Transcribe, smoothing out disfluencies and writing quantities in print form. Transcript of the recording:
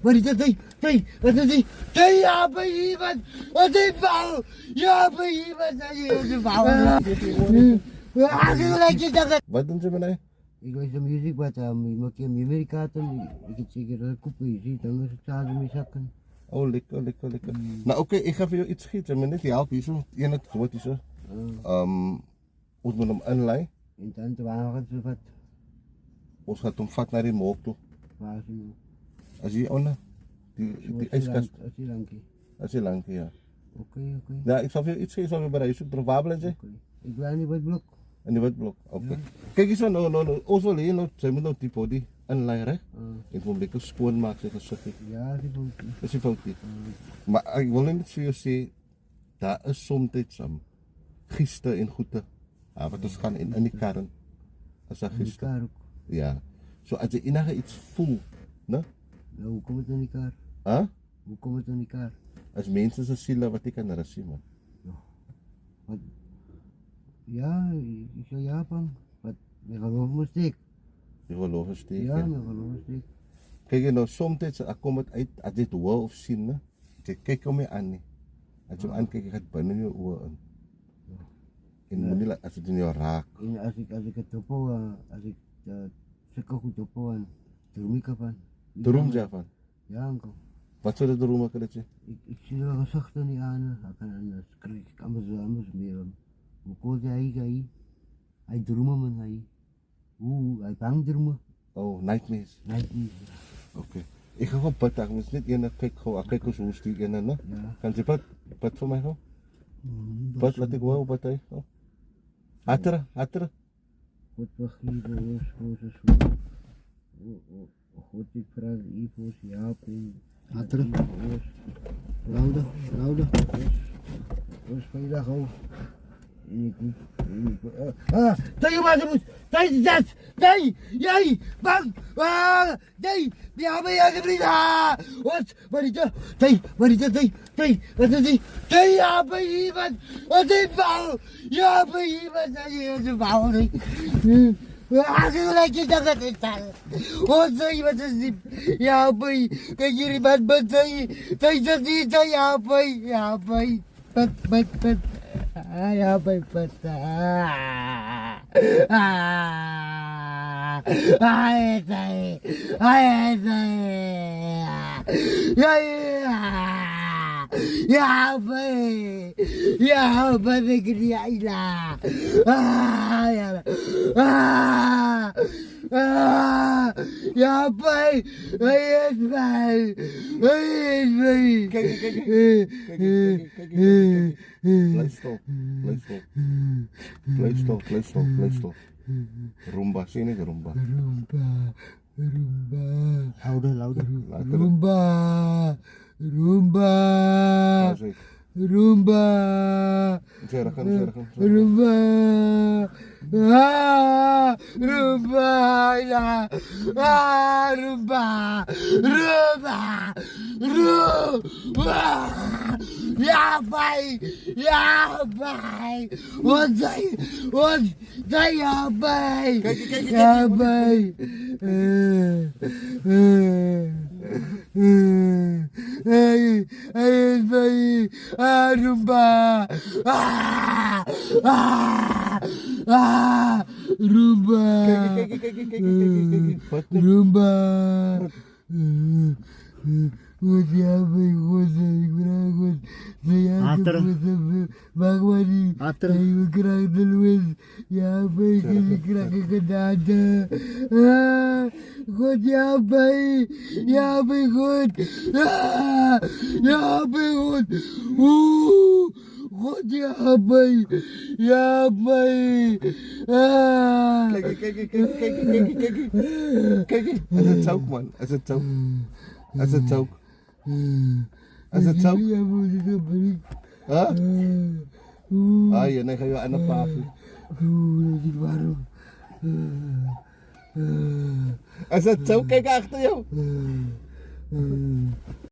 Wat is dat? Wat is die? Ja, bij iemand! Wat is bal? Ja, bij iemand! Dat is de bal! Wat doen ze met mij? Ik weet de muziek wat ik maak in Amerika dan ik het zeker dat kopen ziet dan is het zaden mee zakken. Oh, lekker. Nou oké, ik ga voor jou iets schieten, maar net helpen hier zo. Je net wat is zo. Ons moet hem inlei. En dan te wagen ze wat Ons gaat hem vat naar die mook toe. waar ze nu. Als je onder die ijskast. Als je lang, ja. Oké. Ja, ik zal voor jou iets geven, zal je bij je zoeken. Waar blijven ze? Ik blijf niet bij het blok. En die witblok, oké. Kijk eens, nou, ons wil hier, zij moet nou die body inlei, hè? Ik moet lekker schoonmaak, zeg eens. Ja, die vond ik. Dat is die foutje. Maar ik wil net voor jou zeggen, daar is soms giste en goede. Wat ons gaan in die karren. As dat giste. Ja. So as jy enige iets voel, né? Nou, hoe kom het in die kar? Huh? Hoe kom het in die kar? As mense se siele wat ek kan rus, man. Wat? Ja, ik zei Japan. Wat? Ik geloof me steek. Jy geloof is steek. Ja, ik geloof me steek. Kyk jy nou soms ek kom dit uit as dit hoor of sien, né? Jy kyk hom nie aan nie. As jy aankyk, jy gaan binne jou oë in. En moenie laat as dit in jou raak. En als ik het topo, als ik zeker goed topo en droom ik ervan. Droom jy van? Ja, uncle. Wat sou dit droom ek dit? Ik zie er gezichten niet aan. Ik kan anders krijg ik anders meer. Hoe koud hij dromen man hij. Hij bang dromen. Oh, nightmares. Nightmares. Okay. Ek gaan gou bid, ek moet net eendag kyk gou, ek kyk hoe stuur ene, né? Ja. Kan jy bid vir my gou? Bid laat ek hoor wat hy. Hatra. God vergeet ons Moses. God ik vraag u voor Jaap en Hatra. Lauda. Ons vrijdag ook. Tegen wat moet. Tegen dat. Nee, jij, bang. Nee, die hebben je gevriend. Wat is dat? Wat is dat? Wat is die? Ja, bij iemand. Wat is bal? Ja, bij iemand. Dat is de bal. Gelijk je dat het is. Wat zeg je, wat is die? Ja, bij. Kijk hier, wat zeg je? Tegen dat niet, ja, bij. Wat. Ja, bij wat. Ya baby ya ya bay ayet bay Kijk. Blijf stop. Rumba, sien ek rumba. Louder. Rumba. Zeg. Rumba. Ja, bij. Wat zei ja, bij. Kijk. Ja, bij. Hey, bij. Rumba. Rumba. Kijk. Rumba. Wat ja, mijn god, ik vraag wat. Bagwani. Ik krijg de Louis. Ja, ik krijg een gedaan. God, ja, bij God. Ja, bij God. God, ja, bij. Kijk. As het zouk, man. As het zouk. Huh? Yan, ga je aan de papi. Die warm. As het zouk, kijk achter jou.